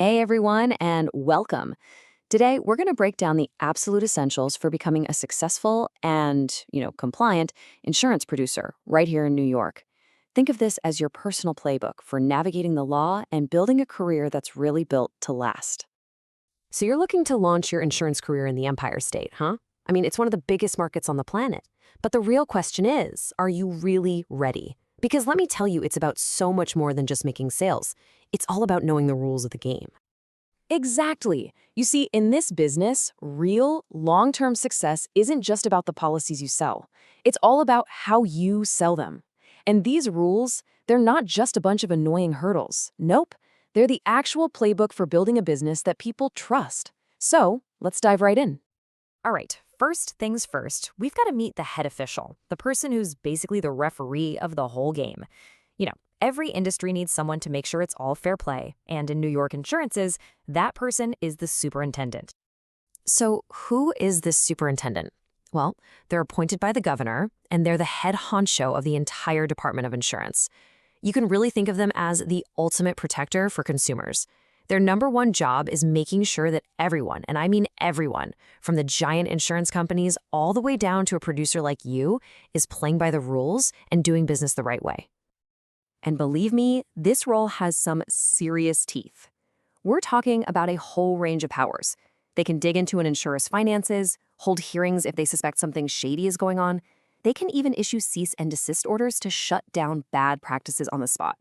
Hey everyone, and welcome. Today, we're going to break down the absolute essentials for becoming a successful and, compliant insurance producer right here in New York. Think of this as your personal playbook for navigating the law and building a career that's really built to last. So you're looking to launch your insurance career in the Empire State, huh? I mean, it's one of the biggest markets on the planet. But the real question is, are you really ready? Because let me tell you, it's about so much more than just making sales. It's all about knowing the rules of the game. Exactly. You see, in this business, real, long-term success isn't just about the policies you sell. It's all about how you sell them. And these rules, they're not just a bunch of annoying hurdles. Nope. They're the actual playbook for building a business that people trust. So, let's dive right in. All right, first things first, we've got to meet the head official, the person who's basically the referee of the whole game. Every industry needs someone to make sure it's all fair play, and in New York insurances, that person is the superintendent. So who is this superintendent? Well, they're appointed by the governor, and they're the head honcho of the entire Department of Insurance. You can really think of them as the ultimate protector for consumers. Their number one job is making sure that everyone, and I mean everyone, from the giant insurance companies all the way down to a producer like you, is playing by the rules and doing business the right way. And believe me, this role has some serious teeth. We're talking about a whole range of powers. They can dig into an insurer's finances, hold hearings if they suspect something shady is going on. They can even issue cease and desist orders to shut down bad practices on the spot.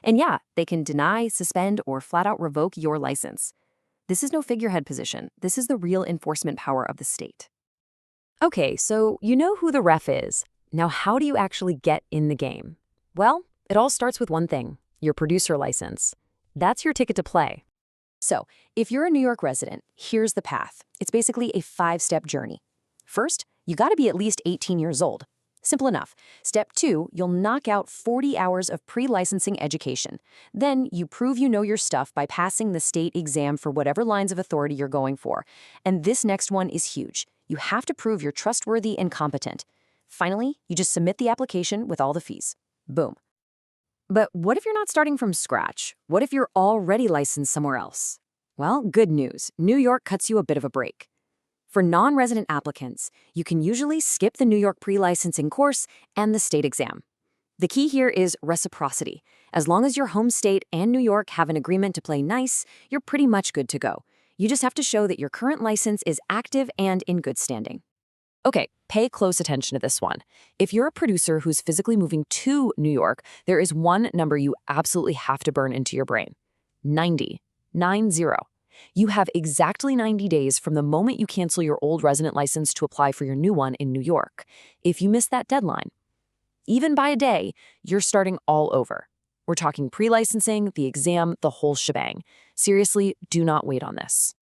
And yeah, they can deny, suspend, or flat out revoke your license. This is no figurehead position. This is the real enforcement power of the state. Okay, so you know who the ref is. Now, how do you actually get in the game? Well, it all starts with one thing, your producer license. That's your ticket to play. So, if you're a New York resident, here's the path. It's basically a 5-step journey. First, you gotta be at least 18 years old. Simple enough. Step 2, you'll knock out 40 hours of pre-licensing education. Then you prove you know your stuff by passing the state exam for whatever lines of authority you're going for. And this next one is huge. You have to prove you're trustworthy and competent. Finally, you just submit the application with all the fees. Boom. But what if you're not starting from scratch? What if you're already licensed somewhere else? Well, good news. New York cuts you a bit of a break. For non-resident applicants, you can usually skip the New York pre-licensing course and the state exam. The key here is reciprocity. As long as your home state and New York have an agreement to play nice, you're pretty much good to go. You just have to show that your current license is active and in good standing. Okay, pay close attention to this one. If you're a producer who's physically moving to New York, there is one number you absolutely have to burn into your brain. 90. 90. You have exactly 90 days from the moment you cancel your old resident license to apply for your new one in New York. If you miss that deadline, even by a day, you're starting all over. We're talking pre-licensing, the exam, the whole shebang. Seriously, do not wait on this.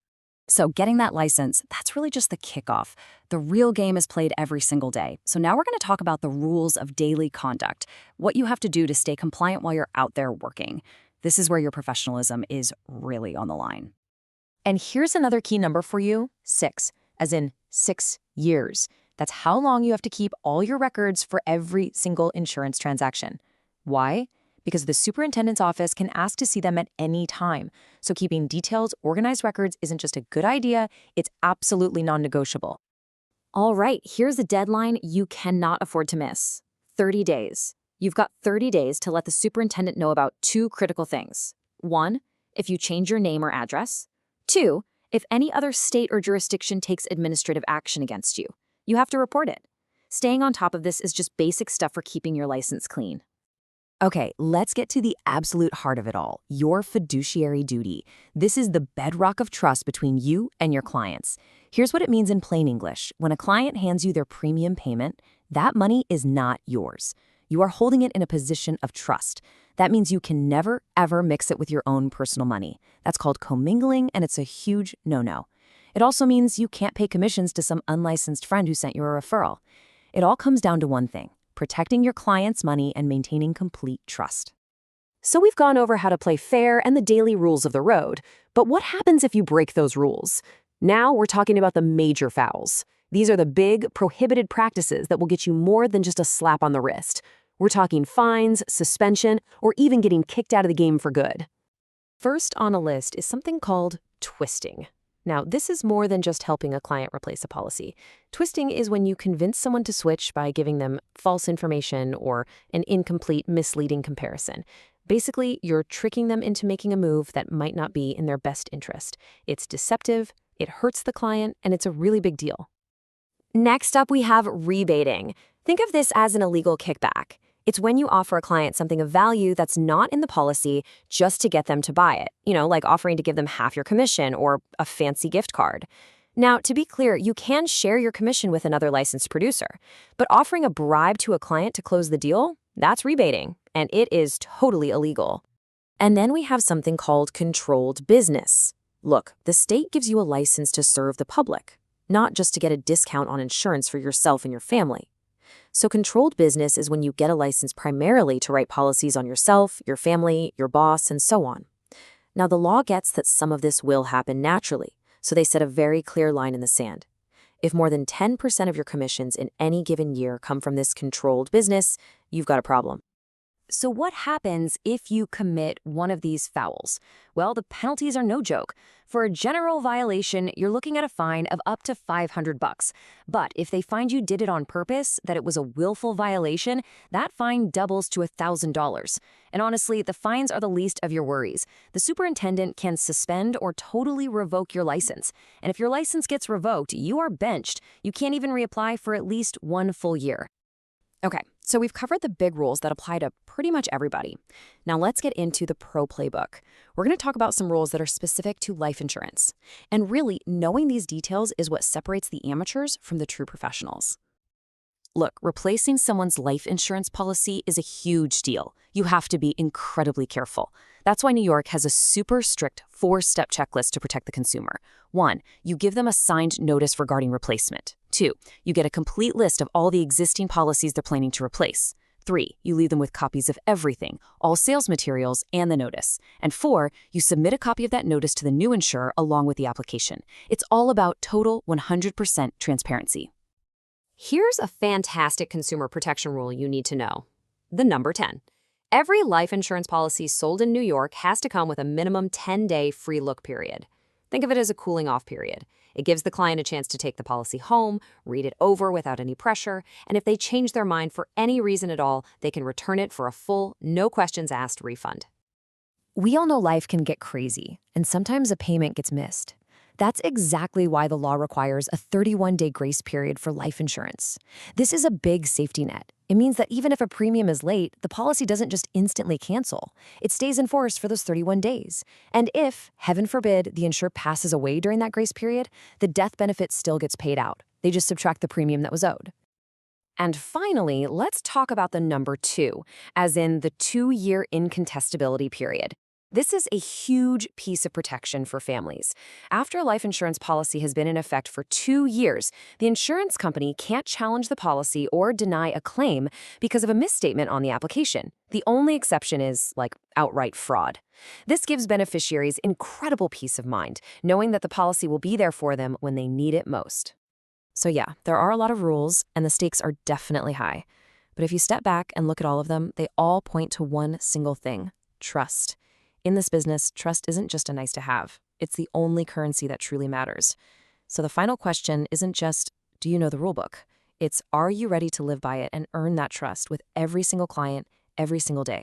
So getting that license, that's really just the kickoff. The real game is played every single day. So now we're going to talk about the rules of daily conduct, what you have to do to stay compliant while you're out there working. This is where your professionalism is really on the line. And here's another key number for you, 6, as in 6 years. That's how long you have to keep all your records for every single insurance transaction. Why? Because the superintendent's office can ask to see them at any time. So keeping detailed, organized records isn't just a good idea, it's absolutely non-negotiable. All right, here's a deadline you cannot afford to miss. 30 days. You've got 30 days to let the superintendent know about 2 critical things. 1, if you change your name or address. 2, if any other state or jurisdiction takes administrative action against you. You have to report it. Staying on top of this is just basic stuff for keeping your license clean. Okay, let's get to the absolute heart of it all, your fiduciary duty. This is the bedrock of trust between you and your clients. Here's what it means in plain English. When a client hands you their premium payment, that money is not yours. You are holding it in a position of trust. That means you can never, ever mix it with your own personal money. That's called commingling, and it's a huge no-no. It also means you can't pay commissions to some unlicensed friend who sent you a referral. It all comes down to one thing: protecting your client's money and maintaining complete trust. So we've gone over how to play fair and the daily rules of the road, but what happens if you break those rules? Now we're talking about the major fouls. These are the big, prohibited practices that will get you more than just a slap on the wrist. We're talking fines, suspension, or even getting kicked out of the game for good. First on a list is something called twisting. Now, this is more than just helping a client replace a policy. Twisting is when you convince someone to switch by giving them false information or an incomplete, misleading comparison. Basically, you're tricking them into making a move that might not be in their best interest. It's deceptive, it hurts the client, and it's a really big deal. Next up, we have rebating. Think of this as an illegal kickback. It's when you offer a client something of value that's not in the policy just to get them to buy it, like offering to give them half your commission or a fancy gift card. Now, to be clear, you can share your commission with another licensed producer, but offering a bribe to a client to close the deal, that's rebating, and it is totally illegal. And then we have something called controlled business. Look, the state gives you a license to serve the public, not just to get a discount on insurance for yourself and your family. So controlled business is when you get a license primarily to write policies on yourself, your family, your boss, and so on. Now, the law gets that some of this will happen naturally, so they set a very clear line in the sand. If more than 10% of your commissions in any given year come from this controlled business, you've got a problem. So what happens if you commit one of these fouls? Well, the penalties are no joke. For a general violation, you're looking at a fine of up to $500. But if they find you did it on purpose, that it was a willful violation, that fine doubles to $1,000. And honestly, the fines are the least of your worries. The superintendent can suspend or totally revoke your license. And if your license gets revoked, you are benched. You can't even reapply for at least 1 full year. Okay, so we've covered the big rules that apply to pretty much everybody. Now let's get into the pro playbook. We're going to talk about some rules that are specific to life insurance. And really, knowing these details is what separates the amateurs from the true professionals. Look, replacing someone's life insurance policy is a huge deal. You have to be incredibly careful. That's why New York has a super strict 4-step checklist to protect the consumer. 1, you give them a signed notice regarding replacement. 2, you get a complete list of all the existing policies they're planning to replace. 3, you leave them with copies of everything, all sales materials, and the notice. And 4, you submit a copy of that notice to the new insurer along with the application. It's all about total 100% transparency. Here's a fantastic consumer protection rule you need to know. The number 10. Every life insurance policy sold in New York has to come with a minimum 10-day free look period. Think of it as a cooling off period. It gives the client a chance to take the policy home, read it over without any pressure, and if they change their mind for any reason at all, they can return it for a full, no questions asked refund. We all know life can get crazy, and sometimes a payment gets missed. That's exactly why the law requires a 31-day grace period for life insurance. This is a big safety net. It means that even if a premium is late, the policy doesn't just instantly cancel. It stays in force for those 31 days. And if, heaven forbid, the insured passes away during that grace period, the death benefit still gets paid out. They just subtract the premium that was owed. And finally, let's talk about the number 2, as in the 2-year incontestability period. This is a huge piece of protection for families. After a life insurance policy has been in effect for 2 years, the insurance company can't challenge the policy or deny a claim because of a misstatement on the application. The only exception is, outright fraud. This gives beneficiaries incredible peace of mind, knowing that the policy will be there for them when they need it most. So yeah, there are a lot of rules, and the stakes are definitely high. But if you step back and look at all of them, they all point to one single thing: trust. In this business, trust isn't just a nice to have. It's the only currency that truly matters. So the final question isn't just, do you know the rulebook? It's, are you ready to live by it and earn that trust with every single client, every single day?